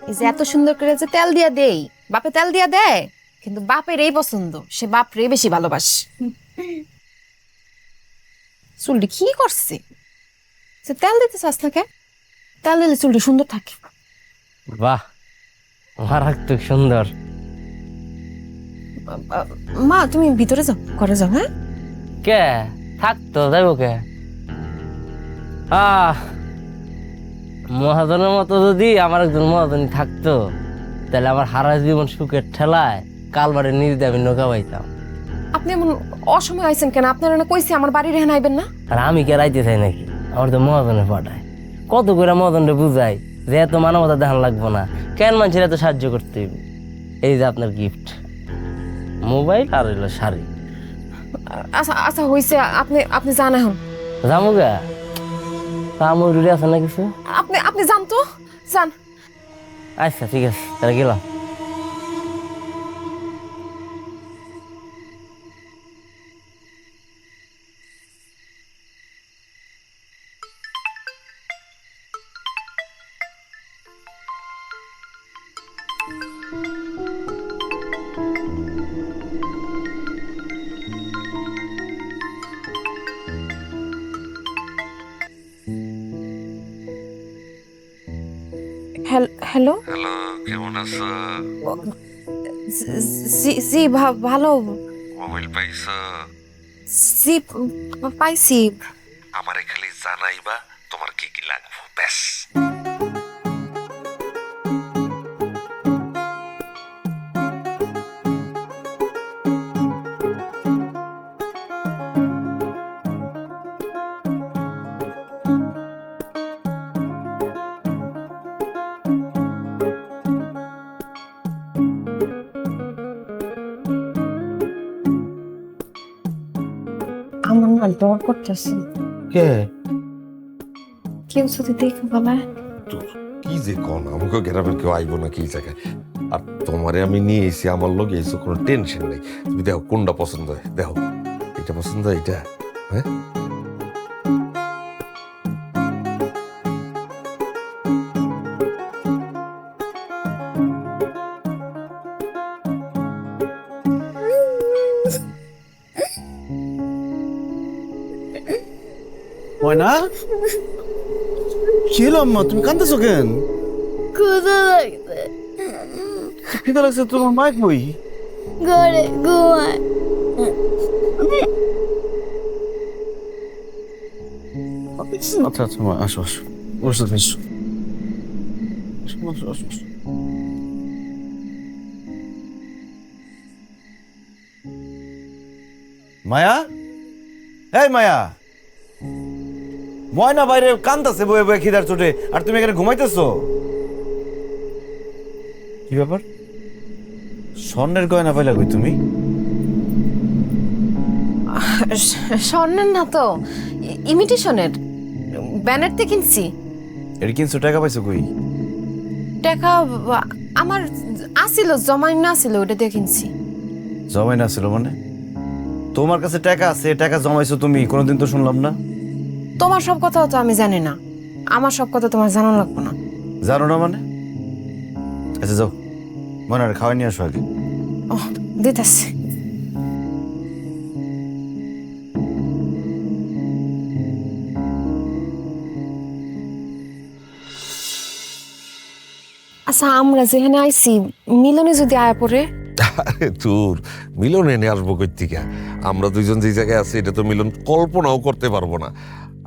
এই যে এত সুন্দর করে যে তেল দিয়া দেই, বাপে তেল দিয়া দেয়, কিন্তু বাপের এই পছন্দ, সে বাপ রে বেশি ভালোবাসে। চুলটি কি করছে? সে তেল দিতে চাস না কে? তেল দিলে চুলটি সুন্দর থাকে। বাহ, মারাত্মক সুন্দর। মা তুমি ভিতরে যাও, ঘরে যাও। হ্যাঁ, কে থাকতো যাইব কে? মহাজনের মতো যদি আমার একজন মহাজনী থাকতো, তাহলে আমার হারা জীবন সুখের ঠেলায় কালবারে নিজ দিয়ে আমি নৌকা পাইতাম। আপনি এমন অসময় আইছেন কেন? আপনারা না কইছি আমার বাড়ি রেহান আইবেন না? আর আমি কে রাইতে চাই নাকি? আমার তো মহাজনে পাঠায়। কত করে মহাজনরে বুঝাই যে এত মানবতা দেখান লাগবো না, কেন মানুষের এত সাহায্য করতে হইব। এই যে আপনার গিফট, মোবাইল আর হইলো শাড়ি। আচ্ছা আচ্ছা হইছে, আপনি আপনি যান এখন। জামুগা কামড় রুড়ি আছে না কিছু? আপনি আপনি যান তো, যান। আচ্ছা ঠিক আছে, তাহলে গেলাম। হ্যালো। হ্যালো, কেমন আছো? জি জি ভালো। মোবাইল পাইছো? জি পাইছি। আমারে খালি জানাইবা তোমার কি কি লাগবে, ব্যাস। আমার না ডর করতেছে। কে? কেউ যদি দেখে বলে। কি যে কোন, আমাকে গ্রামের কেউ আইবো না কি জায়গায়? আর তোমারে আমি নিয়ে এসে আমার লগে এসে কোনো টেনশন নেই। তুমি দেখো কোনটা পছন্দ হয়, দেখো এটা পছন্দ হয়, এটা। হ্যাঁ, ময়না, কি হলো আম্মা? তুমি কান্দতেছো কেন? ক্ষুধা লাগছে, খিদে লাগছে? তোমার মাইক বই ঘরে ঘুমায়। আচ্ছা আচ্ছা মা, আসো আসো, বসে এসো। আসো আসো আসো। মায়া, এই মায়া, ময়না বাইরে কান্দাছে বয়ে বয়ে খিদার চোটে, আর তুমি এখানে ঘুমাইতেছো? কি ব্যাপার? স্বর্ণের গয়না পাইলা কই তুমি? স্বর্ণের না তো, ইমিটেশনের, ব্যানারতে কিনছি। এটা কিনছো, টাকা পাইছো কই? টাকা আমার আসিল, জমাই না ছিল, ওটা দিয়ে কিনছি। জমাই না ছিল মানে? তোমার কাছে টাকা আছে, টাকা জমাইছো তুমি, কোনোদিন তো শুনলাম না। তোমার সব কথা তো আমি জানি না, আমার সব কথা তোমার জানা লাগবে না। জানো না মানে? আচ্ছা যাও, মনে হয় খাওয়াই নিয়ে আসো আগে। ও দিতেছি। আচ্ছা আমরা যেখানে আইছি, মিলনে যদি আয়া পড়ে? আরে তোর মিলন এনে আসবো কই থেকে? আমরা দুইজন যেই জায়গায় আছি এটা তো মিলন কল্পনাও করতে পারবো না।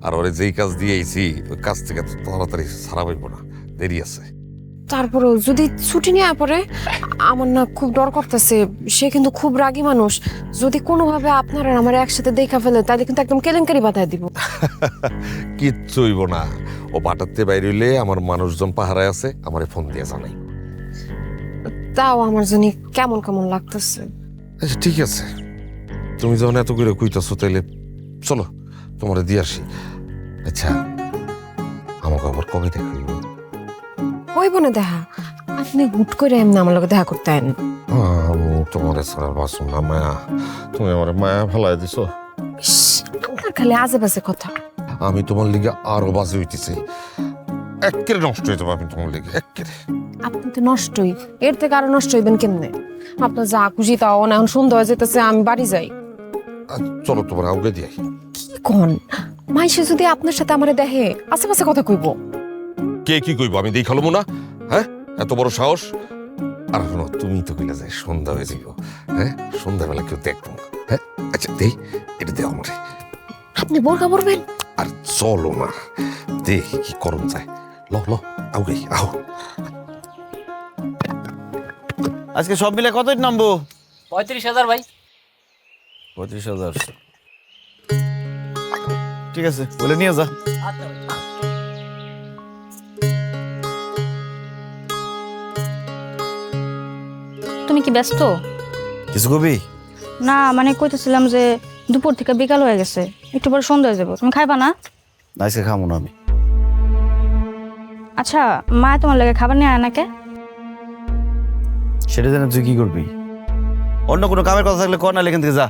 আর ওরে যেই কাজ দিয়ে আইছি ওই কাজ থেকে তো তাড়াতাড়ি ছাড়া পাইব না, দেরি আছে। তারপরেও যদি ছুটি নিয়ে আয়া পড়ে, আমার না খুব ডর করতেছে। সে কিন্তু খুব রাগী মানুষ, যদি কোনোভাবে আপনারা আমার একসাথে দেখা ফেলে তাহলে কিন্তু একদম কেলেঙ্কারি বাধায় দিব। কিচ্ছু হইব না, ও বাটাতে বাইরে হইলে আমার মানুষজন পাহারায় আছে, আমারে ফোন দিয়ে জানাই। তাও আমার জানি কেমন কেমন লাগতেছে। আচ্ছা ঠিক আছে, তুমি যখন এত করে কইতাছো তাইলে চলো তোমারে দিয়ে আসি। আচ্ছা আমাকে আবার কবে দেখা হইব? হইব না দেখা, আপনি হুট করে এমনি আমার লগে দেখা করতে আইন। আমি তোমার ছাড়া বাসুম না মায়া, তুমি আমার মায়া ফেলাই দিছো। আপনার খালি আজে বাজে কথা। আমি তোমার লিগে আরো বাজে হইতেছি, একেবারে নষ্ট হয়ে যাবো আমি তোমার লিগে, একেবারে। আপনি তো নষ্টই, এর থেকে আরো নষ্ট হইবেন কেমনে? আপনার যা খুশি তাও না, এখন সন্ধ্যা হয়ে যেতেছে, আমি বাড়ি যাই। চলো তোমার আউগে দিয়ে কি কোন মাইসে যদি আপনার সাথে আমারে দেখে আশেপাশে কথা কইব। কে কি কইব, আমি দেখালবো না? হ্যাঁ, এত বড় সাহস? আর শোনো, তুমি তো কইলা যায় সন্ধ্যা হয়ে যাইব, হ্যাঁ সন্ধ্যাবেলা কেউ দেখবো না। হ্যাঁ আচ্ছা দেই, এটা দেও আমারে। আপনি বোরকা পরবেন? আর চলো না, দেখ কি করুন যায়। ল ল আউগে আও। আজকে সব মিলে কত নামবো? 35,000 ভাই। 35,000। ঠিক আছে, বলে নিয়ে যা। তুমি কি ব্যস্ত? কিছু কবি? না মানে কইতেছিলাম যে দুপুর থেকে বিকাল হয়ে গেছে, একটু পরে সন্ধ্যা হয়ে যাবো, তুমি খাইবা না? আজকে খাবো না আমি। আচ্ছা, মা তোমার লাগে খাবার নিয়ে আয় নাকে? সেটা জানে তুই কি করবি? অন্য কোনো কামের কথা থাকলে কর, না এখান থেকে যা।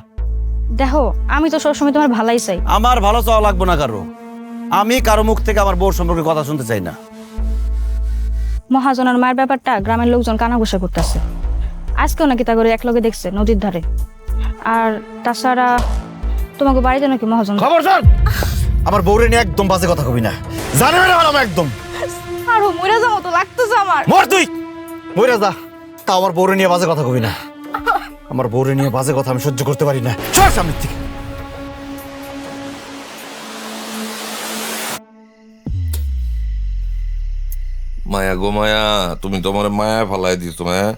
দেখো, আমি তো সবসময় তোমার ভালাই চাই। আমার ভালো চাওয়া লাগবে না কারো। আমি কারো মুখ থেকে আমার বউর সম্পর্কে কথা শুনতে চাই না। মহাজনের মায়ের ব্যাপারটা গ্রামের লোকজন কানাঘুষা করতেছে। আজকেও নাকি তা করে একলগে দেখছে নদীর ধারে। আর তাছাড়া তোমাকে বাড়িতে নাকি মহাজন। খবর শোন, আমার বউরে নিয়ে একদম বাজে কথা কবি না, জানে না আমার একদম। আর মরে যাবো তো লাগতেছে আমার। মর তুই, মরে যা। তা আমার বউরে নিয়ে বাজে কথা কবি না। আমার বউরে নিয়ে বাজে কথা আমি সহ্য করতে পারি না। সর সামনের থেকে। মায়া গো মায়া, তুমি তোমার মায়া ফালাই দিছো। হ্যাঁ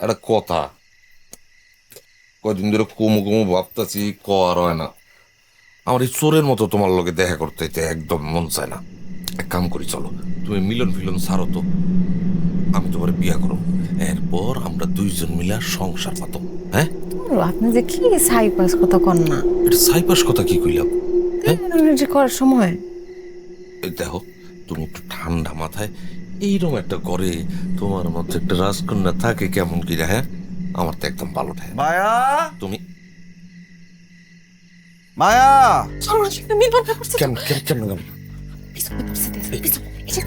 একটা কথা, কয়দিন ধরে কুমু কুমু ভাবতাছি, কর হয় না। আমার এই চোরের মতো তোমার লগে দেখা করতে একদম মন চায় না। এক কাম করি, চলো তুমি মিলন ফিলন ছাড়ো তো, আমি তোমার বিয়া করো, এরপর আমরা দুইজন মিলা সংসার পাতো। হ্যাঁ আপনি যে কি সাইপাস কথা কন না, এটা সাইপাস কথা কি কইলাম? যে করার সময়। এই দেখো, তুমি একটু ঠান্ডা মাথায় এইরকম একটা করে তোমার মধ্যে একটা রাজকন্যা থাকে কেমন কিরা? হ্যাঁ আমার তো একদম ভালো থাকে। মায়া, তুমি মায়া। চলো না, সেটা নির্ভর করছে। কেমন কেমন কেমন কেমন পিছনে করছে, পিছনে। এই যে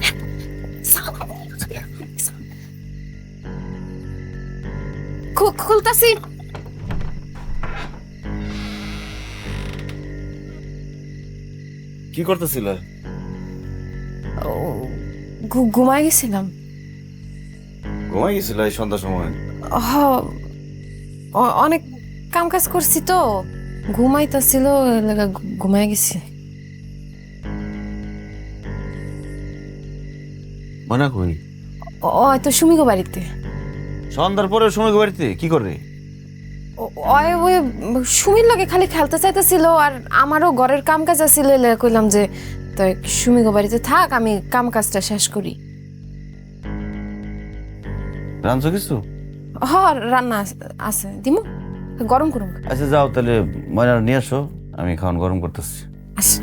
খুলতাছি। কি করতেছিল? ঘুমাই গেছিলাম। ঘুমাই গেছিল এই সন্ধ্যার সময়? হ, অনেক কাম কাজ করছি তো, ঘুমাইতেছিল, ঘুমাই গেছি। মনে কই ওই তো সুমিগো বাড়িতে। সন্ধ্যার পরে সময় বাড়িতে কি করে? ওই ওই সুমির লগে খালি খেলতে চাইতেছিল, আর আমারও ঘরের কাম কাজ আছিল। কইলাম যে তো সুমিগো বাড়িতে থাক, আমি কাম কাজটা শেষ করি। রাঁধছো কিছু? হ, রান্না আছে, দিমু, গরম করুন। আচ্ছা যাও তাহলে, ময়না নিয়ে আসো, আমি খাওয়ান গরম করতেছি। আচ্ছা।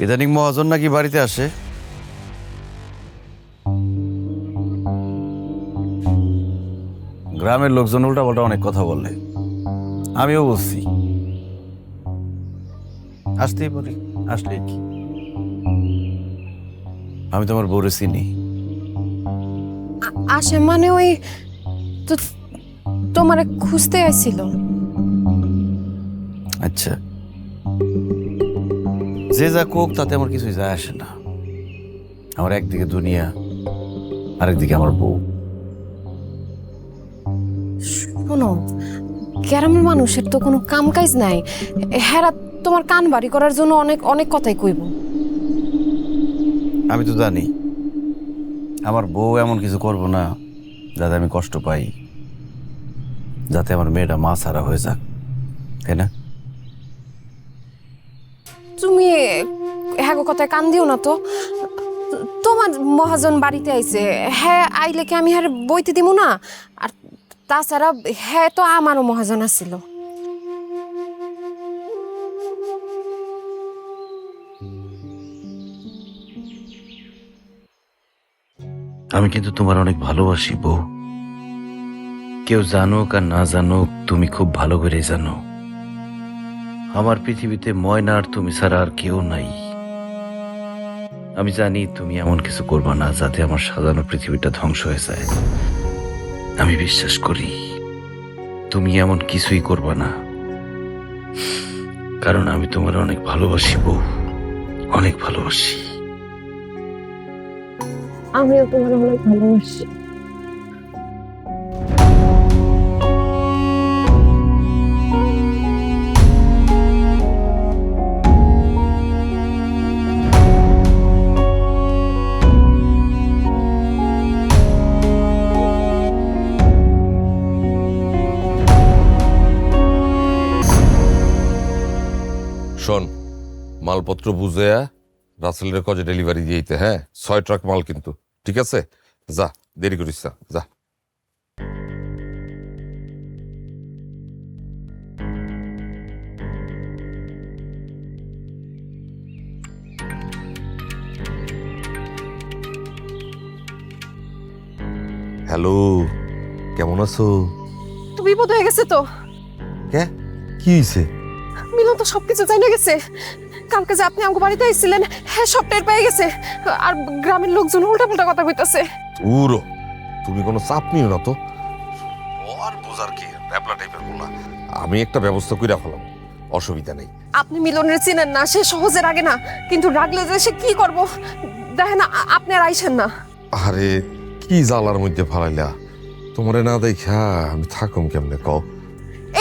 ইদানিং মহাজন নাকি বাড়িতে আসে? গ্রামের লোকজন উল্টাপাল্টা অনেক কথা বলে, আমিও বলছি। আসতেই পারি, আসলে কি? আমি তোমার বউরে চিনি। আসে মানে ওই তো তোমারে খুঁজতে আসছিল। আচ্ছা, যে যা কোক তাতে আমার কিছুই যায় আসে না। আমার একদিকে দুনিয়া, আরেকদিকে আমার বউ। শোনো, গ্রামের মানুষের তো কোনো কাম কাজ নাই, হেরা তোমার কান বাড়ি করার জন্য অনেক অনেক কথাই কইব। আমি তো জানি আমার বউ এমন কিছু করব না যাতে আমি কষ্ট পাই, যাতে আমার মেয়েটা মা ছাড়া হয়ে যাক, তাই না? তুমি হ্যাঁ কথায় কান দিও না তো। তোমার মহাজন বাড়িতে আইছে, হ্যাঁ আইলে কি আমি হ্যাঁ বইতে দিব না? আর তাছাড়া হ্যাঁ তো আমারও মহাজন আসছিল। আমি কিন্তু তোমার অনেক ভালোবাসি বউ। কেউ জানুক আর না জানুক, তুমি খুব ভালো করে জানো আমার পৃথিবীতে ময়না আর তুমি ছাড়া আর কেউ নাই। আমি জানি তুমি এমন কিছু করবা না যাতে আমার সাজানো পৃথিবীটা ধ্বংস হয়ে যায়। আমি বিশ্বাস করি তুমি এমন কিছুই করবা না, কারণ আমি তোমার অনেক ভালোবাসি বউ, অনেক ভালোবাসি। আমিও তোমার অনেক ভালোবাসি। শোন, মালপত্র বুঝে রাসেলের কজে ডেলিভারি দিয়েইতে, হ্যাঁ 6 ট্রাক মাল কিন্তু, ঠিক আছে? যা, দেরি করিস না, যা। হ্যালো, কেমন আছো? তো বিপদ হয়ে গেছে তো। কে? কি হয়েছে? মিলন তো সবকিছু জানা গেছে। কালকে যে আপনি আমাকে বাড়িতে আইছিলেন, হ্যাঁ সব টের পেয়ে গেছে। আর গ্রামের লোকজন উল্টাপাল্টা কথা কইতাছে। উরো, তুমি কোনো চাপ নিও না তো। আর বোঝার কি, ব্যাবলা টাইপের বলা। আমি একটা ব্যবস্থা কইরা ফেলাম, অসুবিধা নেই। আপনি মিলনের চিনেন না, সে সহজে রাগে না, কিন্তু রাগলে যে সে কি করব দেখেন, আপনি আর আইসেন না। আরে কি জ্বালার মধ্যে ফালাইলা, তোমারে না দেখা আমি থাকুম কেমনে কও?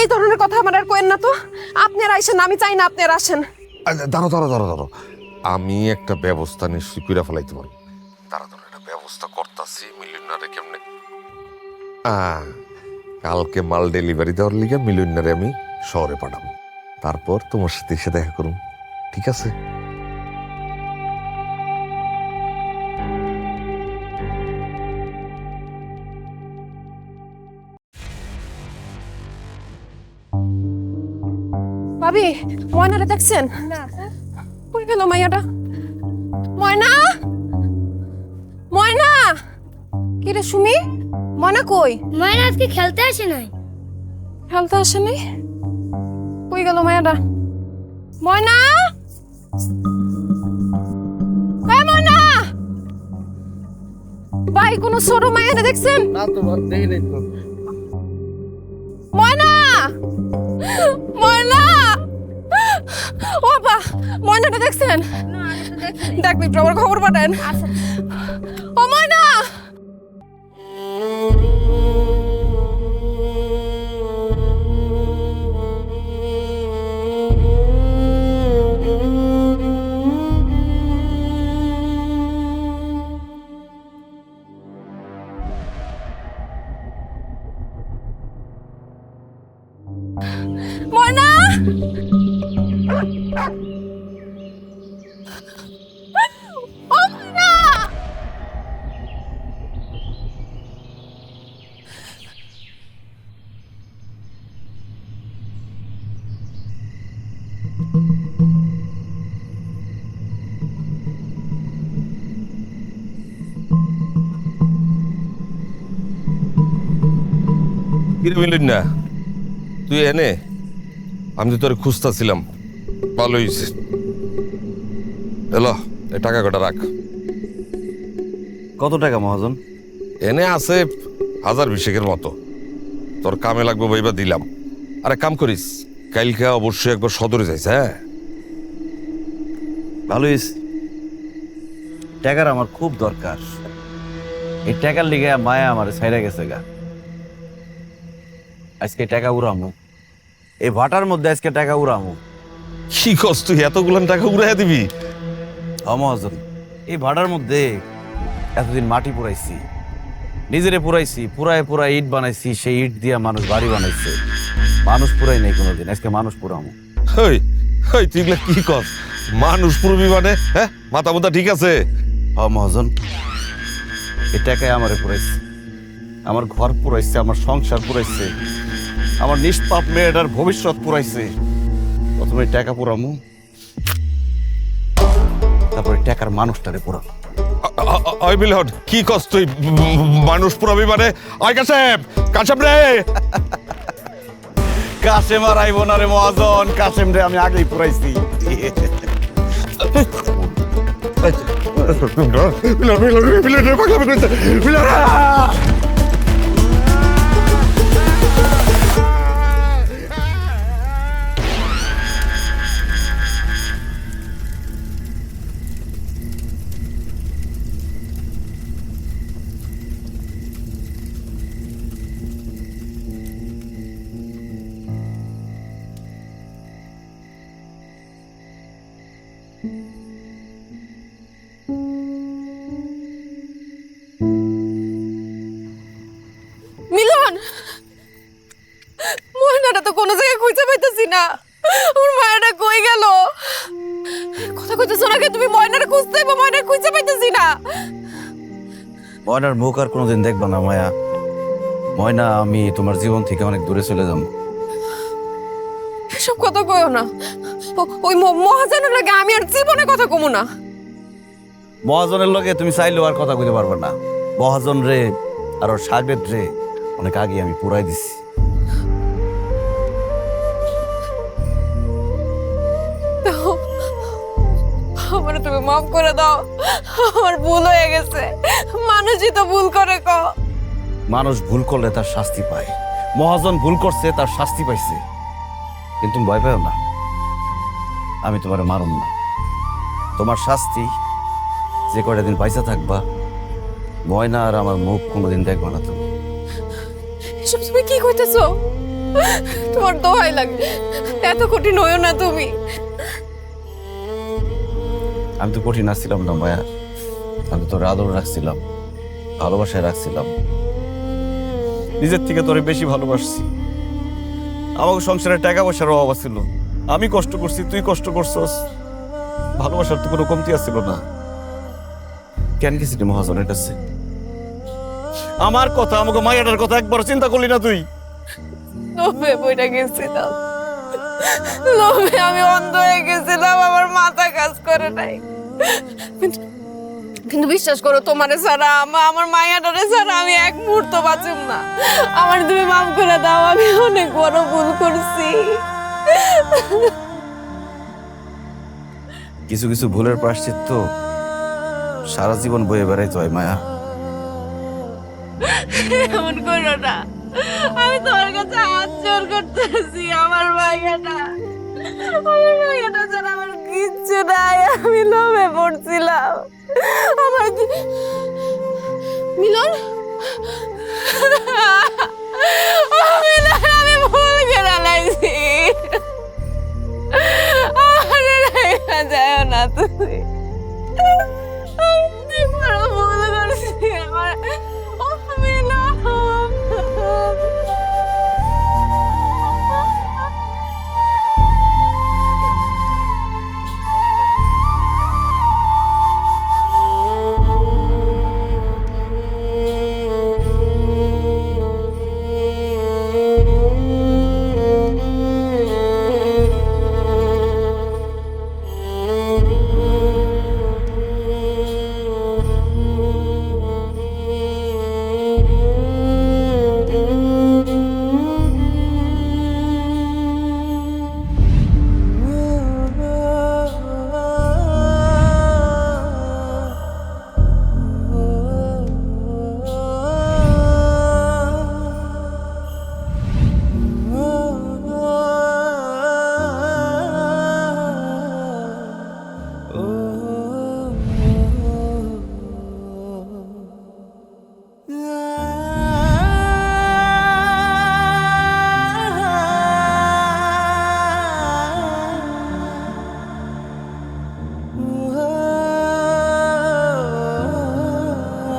এই ধরনের কথা আমার আর কইেন না তো। আপনি আর আইসেন না, আমি চাই না আপনি আর আসেন। দাঁড়ো দাঁড়ো দাঁড়ো দাঁড়ো, আমি একটা ব্যবস্থা নিশ্চয়ই কইরা ফেলাইতে পারি। তাড়াতাড়ি একটা ব্যবস্থা করতাছি। মিলিয়নারে কেমনে কালকে মাল ডেলিভারি দেওয়ার লিগে মিলিয়নারে আমি শহরে পাঠাবো, তারপর তোমার সাথে এসে দেখা করুন, ঠিক আছে? ভাবি, ময়নারে দেখছেন? না। কই গেল মাইয়াটা? ময়না, ময়না, কি রে সুমি? ময়না কই? ময়না আজকে খেলতে আসে নাই। খেলতে আসেনি? কই গেল মাইয়াটা? ময়না, এই ময়না, ভাই কোনো ছোট মাইয়ারে দেখছেন? না তো দেখি নাই তো। ময়না, ময়না, ও বাবা, ময়নাটা দেখছেন? দেখবি একটু আমার খবর পাঠান। ও ময়না, ময়না, ও ময়না, কিরে মিলিন না, তুই এনে? আমি তো তোর খুঁজতেছিলাম, ভালো হয়েছে। এলো, এই টাকা কটা রাখ। কত টাকা মহাজন? এনে আছে 1020 মতো, তোর কামে লাগবে বইবা দিলাম। আরে কাম করিস, কালকে অবশ্যই একবার সদরে যাইস, হ্যাঁ? ভালো হয়েছে, টাকার আমার খুব দরকার। এই টাকার লিগে মায়া আমার ছাইরা গেছে গা। আজকে টাকা উড়ামু, এই ভাটার মধ্যে আজকে টাকা উড়ামু। কি কস তুই এতগুলান টাকা উড়াইয়া দিবি? মহাজন, এই ভাটার মধ্যে এতদিন মাটি পুরাইছি, নিজেরে পুরাইছি, পুরায় পুরায় ইট বানাইছি, সেই ইট দিয়া মানুষ বাড়ি বানাইছে। মানুষ পুরাই নেই কোনোদিন, আজকে মানুষ পুরামু। হই হই তুই এগুলা কি কস? মানুষ পুরবি মানে? হ্যাঁ, মাথা মুথা ঠিক আছে? মহাজন, এই টাকায় আমারে পুরাইছে, আমার ঘর পুরাইছে, আমার সংসার পুরাইছে, আমার নিষ্পাপ মেয়েটার ভবিষ্যৎ পুরাইছে। প্রথমে টাকা পুরামু, তারপরে টাকার মানুষটারে পুরামু। ওই মিলন কি কস তুই? মানুষ পুরবি মানে? ওই কাশেম, কাশেম রে! কাশেম আর আইব না রে মহাজন, কাশেম রে আমি আগেই পুরাইছি। মিলন, মিলন, মিলন রে, পাগলামি করিস না। মিলন! মিলন, ময়নাটা তো কোনো জায়গায় খুঁজে পাইতেছি না। আমার মায়াটা কই গেল? কথা কইতেছো না কে তুমি? ময়নাটা খুঁজতে বা ময়না খুঁজে পাইতেছি না। ময়নার মুখ আর কোনোদিন দেখবা না মায়া। ময়না, আমি তোমার জীবন থেকে অনেক দূরে চলে যাব। এসব কথা কইও না। ওই মহাজনের লাগে আমি আর জীবনে কথা কমু না। মহাজনের লগে তুমি চাইলেও আর কথা কইতে পারবে না। মহাজন রে আর ওর সাগরেদ রে অনেক আগে আমি পুরাই দিছি। আমার তুমি মাফ করে দাও, আমার ভুল হয়ে গেছে। মানুষই তো ভুল করে ক। মানুষ ভুল করলে তার শাস্তি পায়। মহাজন ভুল করছে, তার শাস্তি পাইছে। কিন্তু তুমি ভয় পেও না, আমি তোমার মারুম না। তোমার শাস্তি যে কয়টা দিন পয়সা থাকবা, ময়না আর আমার মুখ কোনোদিন দেখবা না তুমি। এসব তুমি কি কইতেছো? তোমার দোহাই লাগে, এত কঠিন হইও না তুমি। আমি তো কঠিন আসছিলাম না মায়া, আমি তোর আদর রাখছিলাম, ভালোবাসায় রাখছিলাম। নিজের থেকে তোরে বেশি ভালোবাসছি। আমাকে সংসারে টাকা পয়সার অভাব ছিল, আমি কষ্ট করছি, তুই কষ্ট করছস, ভালোবাসার তো কোনো কমতি আসছিল না। কেন গেছিলি মহাজনের কাছে? আমার কথা, আমাকে মায়াটার কথা একবার চিন্তা করলি না তুই? লোভে বইটা গেছিলাম, লোভে আমি অন্ধ হয়ে গেছিলাম, আমার মাথা কাজ করে নাই। কিন্তু বিশ্বাস করো, তোমারে ছাড়া আমার মায়াটারে ছাড়া আমি এক মুহূর্ত বাঁচুম না। আমার তুমি মাফ করে দাও, আমি অনেক বড় ভুল করছি। কিছু কিছু ভুলের প্রায়শ্চিত্ত সারা জীবন বয়ে বেড়াইতে হয় মায়া। এমন করো না, আমি তোমার কাছে হাত জোর করতেছি। আমার মায়াটা ছাড়া আমার কিচ্ছু নাই। আমি লোভে পড়ছিলাম। আমার মিলন, আমি